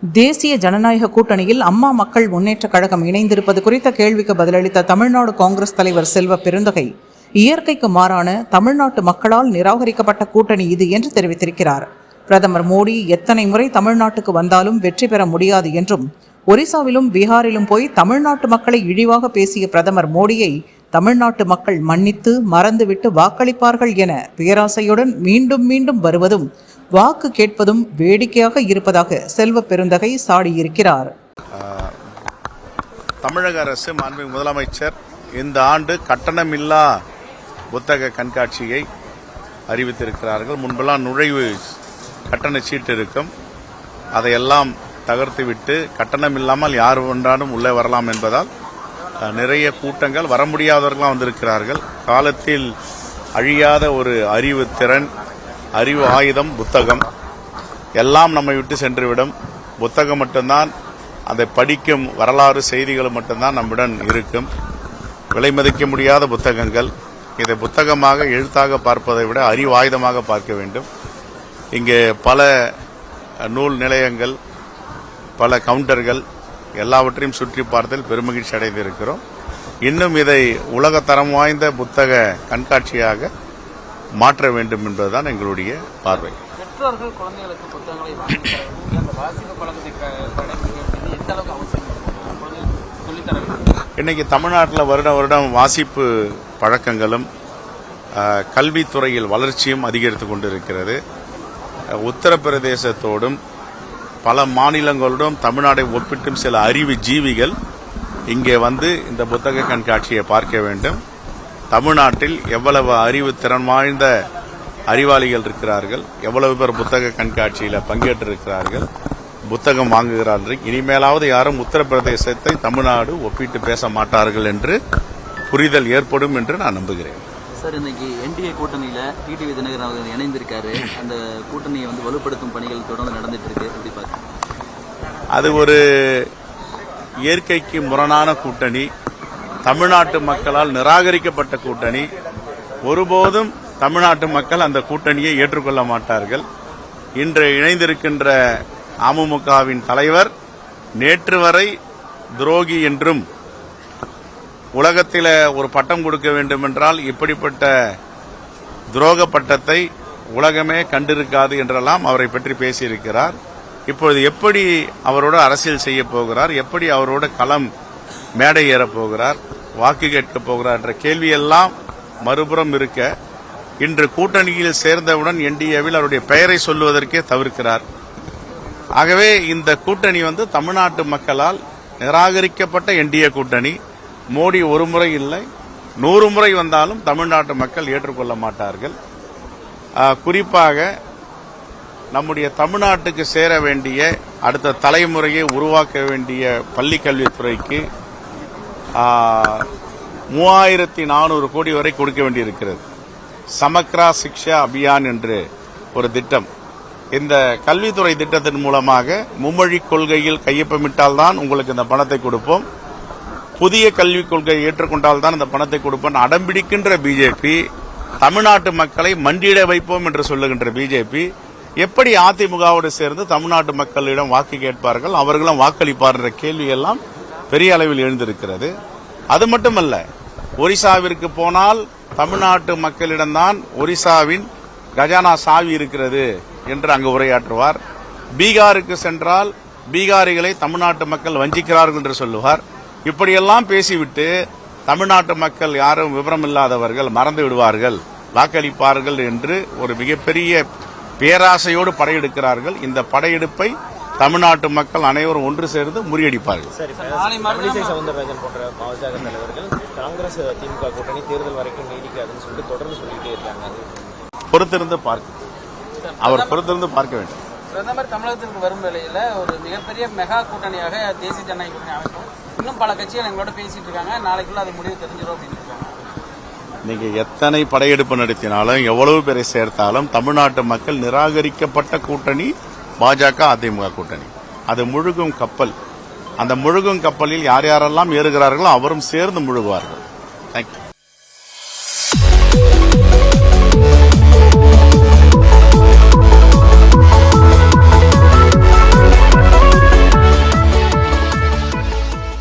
தேசிய ஜனநாயக கூட்டணியில் அம்மா மக்கள் முன்னேற்றக் கழகம் இணைந்திருப்பது குறித்த கேள்விக்கு பதிலளித்த தமிழ்நாடு காங்கிரஸ் தலைவர் செல்வ பெருந்தகை, இயற்கைக்கு மாறான தமிழ்நாட்டு மக்களால் நிராகரிக்கப்பட்ட கூட்டணி இது என்று தெரிவித்திருக்கிறார். பிரதமர் மோடி எத்தனை முறை தமிழ்நாட்டுக்கு வந்தாலும் வெற்றி பெற முடியாது என்றும், ஒரிசாவிலும் பீகாரிலும் போய் தமிழ்நாட்டு மக்களை இழிவாக பேசிய பிரதமர் மோடியை தமிழ்நாட்டு மக்கள் மன்னித்து மறந்துவிட்டு வாக்களிப்பார்கள் என பேராசையுடன் மீண்டும் மீண்டும் வருவதும் வாக்கு கேட்பதும் வேடிக்கையாக இருப்பதாக செல்வ பெருந்தகை சாடியிருக்கிறார். தமிழக அரசு மாண்புமிகு முதலமைச்சர் இந்த ஆண்டு கட்டணமில்லா புத்தக கண்காட்சியை அறிவித்திருக்கிறார்கள். முன்பெல்லாம் நுழைவு கட்டண சீட்டு இருக்கும், அதையெல்லாம் தகர்த்துவிட்டு கட்டணம் இல்லாமல் யார் ஒன்றாலும் உள்ளே வரலாம் என்பதால் நிறைய கூட்டங்கள், வர முடியாதவர்களாம் வந்திருக்கிறார்கள். காலத்தில் அழியாத ஒரு அறிவு திறன், அறிவு ஆயுதம் புத்தகம். எல்லாம் நம்மை விட்டு சென்றுவிடும். புத்தகம் மட்டும்தான், அதை படிக்கும் வரலாறு செய்திகள் மட்டும்தான் நம்முடன் இருக்கும். விலை மதிக்க முடியாத புத்தகங்கள். இதை புத்தகமாக எழுத்தாக பார்ப்பதை விட அறிவு ஆயுதமாக பார்க்க வேண்டும். இங்கே பல நூல் நிலையங்கள், பல கவுண்டர்கள் எல்லாவற்றையும் சுற்றி பார்த்ததில் பெருமகிழ்ச்சி அடைந்திருக்கிறோம். இன்னும் இதை உலகத்தரம் வாய்ந்த புத்தக கண்காட்சியாக மாற்ற வேண்டும் என்பதுதான் எங்களுடைய பார்வை. பெற்றோர்கள் குழந்தைகளுக்கு புத்தகங்களை இன்னைக்கு தமிழ்நாட்டில் வருடம் வாசிப்பு பழக்கங்களும் கல்வித்துறையில் வளர்ச்சியும் அதிகரித்துக் கொண்டிருக்கிறது. உத்தரப்பிரதேசத்தோடும் பல மாநிலங்களோடும் தமிழ்நாடை ஒப்பிட்டும் சில அறிவு ஜீவிகள் இங்கே வந்து இந்த புத்தக கண்காட்சியை பார்க்க வேண்டும். தமிழ்நாட்டில் எவ்வளவு அறிவு திறன் வாய்ந்த அறிவாளிகள் இருக்கிறார்கள், எவ்வளவு பேர் புத்தக கண்காட்சியில் பங்கேற்றிருக்கிறார்கள், புத்தகம் வாங்குகிறார்கள். இனிமேலாவது யாரும் உத்தரப்பிரதேசத்தை தமிழ்நாடு ஒப்பிட்டு பேச மாட்டார்கள் என்று புரிதல் ஏற்படும் என்று நான் நம்புகிறேன். சார், இன்னைக்கு என்டிஏ கூட்டணியில டிடிவி தினகரன் அவர்கள் இணைந்திருக்காரு. அந்த கூட்டணியை வலுப்படுத்தும் பணிகள் தொடர்ந்து நடந்துட்டு இருக்கு. எப்படி பார்க்க? அது ஒரு இயற்கைக்கு முரணான கூட்டணி, தமிழ்நாட்டு மக்களால் நிராகரிக்கப்பட்ட கூட்டணி. ஒருபோதும் தமிழ்நாட்டு மக்கள் அந்த கூட்டணியை ஏற்றுக்கொள்ள மாட்டார்கள். இன்று இணைந்திருக்கின்ற அமமுகவின் தலைவர் நேற்று வரை துரோகி என்றும், உலகத்தில் ஒரு பட்டம் கொடுக்க வேண்டும் என்றால் இப்படிப்பட்ட துரோக பட்டத்தை உலகமே கண்டிருக்காது என்றெல்லாம் அவரை பற்றி பேசியிருக்கிறார். இப்பொழுது எப்படி அவரோட அரசியல் செய்ய போகிறார், எப்படி அவரோட களம் மேடை ஏறப் போகிறார், வாக்கு கேட்கப் போகிறார் என்ற கேள்வியெல்லாம் மறுபுறம் இருக்க, இன்று கூட்டணியில் சேர்ந்தவுடன் என்டிஏவில் அவருடைய பெயரை சொல்லுவதற்கே தவிர்க்கிறார். ஆகவே இந்த கூட்டணி தமிழ்நாட்டு மக்களால் நிராகரிக்கப்பட்ட என்டிஏ கூட்டணி. மோடி ஒரு முறை இல்லை, 100 முறை வந்தாலும் தமிழ்நாட்டு மக்கள் ஏற்றுக்கொள்ள மாட்டார்கள். குறிப்பாக நம்முடைய தமிழ்நாட்டுக்கு சேர வேண்டிய, அடுத்த தலைமுறையை உருவாக்க வேண்டிய பள்ளி கல்வித்துறைக்கு 3400 கோடி வரை கொடுக்க வேண்டியிருக்கிறது. சமக்ரா சிக்ஷா அபியான் என்று ஒரு திட்டம். இந்த கல்வித்துறை திட்டத்தின் மூலமாக மும்மொழி கொள்கையில் கையொப்பமிட்டால்தான் உங்களுக்கு இந்த பணத்தை கொடுப்போம், புதிய கல்விக் கொள்கையை ஏற்றுக்கொண்டால்தான் இந்த பணத்தை கொடுப்போம் அடம்பிடிக்கின்ற பிஜேபி, தமிழ்நாட்டு மக்களை மண்டியிட வைப்போம் என்று சொல்லுகின்ற பிஜேபி எப்படி அதிமுகவோடு சேர்ந்து தமிழ்நாட்டு மக்களிடம் வாக்கு கேட்பார்கள், அவர்களும் வாக்களிப்பார் என்ற கேள்வியெல்லாம் பெரிய அளவில் எழுந்திருக்கிறது. அது மட்டுமல்ல, ஒரிசாவிற்கு போனால் தமிழ்நாட்டு மக்களிடம்தான் ஒரிசாவின் கஜானா சாவி இருக்கிறது என்று அங்கு உரையாற்றுவார். பீகாருக்கு சென்றால் பீகாரிகளை தமிழ்நாட்டு மக்கள் வஞ்சிக்கிறார்கள் என்று சொல்லுவார். இப்படியெல்லாம் பேசிவிட்டு தமிழ்நாட்டு மக்கள் யாரும் விவரமில்லாதவர்கள், மறந்து விடுவார்கள், வாக்களிப்பார்கள் என்று ஒரு மிகப்பெரிய பேராசையோடு படையெடுக்கிறார்கள். இந்த படையெடுப்பை தமிழ்நாட்டு மக்கள் அனைவரும் ஒன்று சேர்ந்து முறியடிப்பார்கள். சவுந்தரராஜன் போன்ற பாஜக தலைவர்கள் காங்கிரஸ் திமுக கூட்டணி தேர்தல் வரைக்கும் நீடிக்காதுன்னு சொல்லிட்டு தொடர்ந்து சொல்லிட்டே இருக்காங்க. பொறுத்திருந்து அவர் பொறுத்திருந்து பார்க்க வேண்டும். பிரதமர் தமிழகத்திற்கு வரும் நிலையில ஒரு மிகப்பெரிய மெகா கூட்டணியாக தேசிய ஜனநாயக கூட்டணி அமைக்கும். இன்னும் பல கட்சிகள் எங்களோட பேசிட்டு இருக்காங்க. நாளைக்குள்ள அது முடிவு தெரிஞ்சிடும் அப்படின்னு இருக்காங்க. நீங்க எத்தனை படையெடுப்பு நடத்தினாலும், எவ்வளவு பேரை சேர்த்தாலும், தமிழ்நாட்டு மக்கள் நிராகரிக்கப்பட்ட கூட்டணி பாஜக அதிமுக கூட்டணி. அது முழுகும் கப்பல். அந்த முழுகும் கப்பலில் யார் யாரெல்லாம் ஏறுகிறார்களோ அவரும் சேர்ந்து முழுகுவார்கள். தேங்க்யூ.